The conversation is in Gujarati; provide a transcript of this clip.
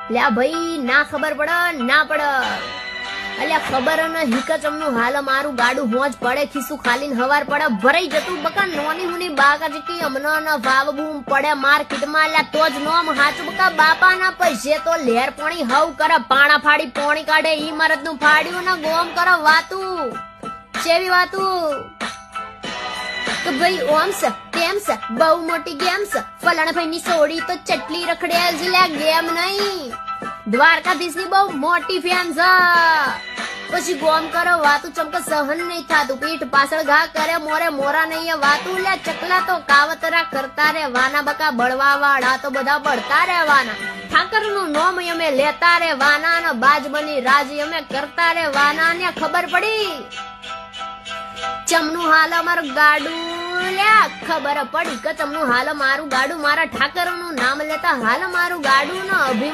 લ્યા ભાઈ ના ખબર પડે ના પડે અલ્યા ખબર ન હિકચમનું હાલ મારું ગાડું હોજ પડે ખીસું ખાલીને હવાર પડે ભરાઈ જતું બકા નોની હુની બાગા જેટી અમનો ન ભાવ બૂમ પડે માર્કેટમાં અલ્યા તો જ નોમ હાચું બકા બાપાના પૈસે તો લેર પાણી હવ કરે પાણા ફાડી પોણી કાઢે ઈ મરદનું ફાડ્યું ને ગોમ કરે વાતું ચેવી વાતું કે ભાઈ ઓમ છે તેમ છે બહુ મોટી ગેમ છે ફલાણા ભાઈ ની સોડી તો ચટલી રખડેલ છે લ્યા ગેમ નહીં દ્વારકાધીશ ની બહુ મોટી ફેન છે પછી ગોમ કરો વાતું ચમક સહન નહીં થાતું પીઠ પાછળ ઘા કરે મોરે મોરા નહીં વાતું લે ચકલા તો કાવતરા કરતા રે વાના બકા બળવા વાળા તો બધા બળતા રહેવાના ઠાકર નું નોમ અમે લેતા રે વાના ને બાજબની રાજી અમે કરતા રે વાના ને ખબર પડી ચમનું હાલ અમારું ગાડું લ્યા ખબર પડી કે ચમનું હાલ મારું ગાડું મારા ઠાકર નું નામ લેતા હાલ મારું ગાડું નો અભિમાન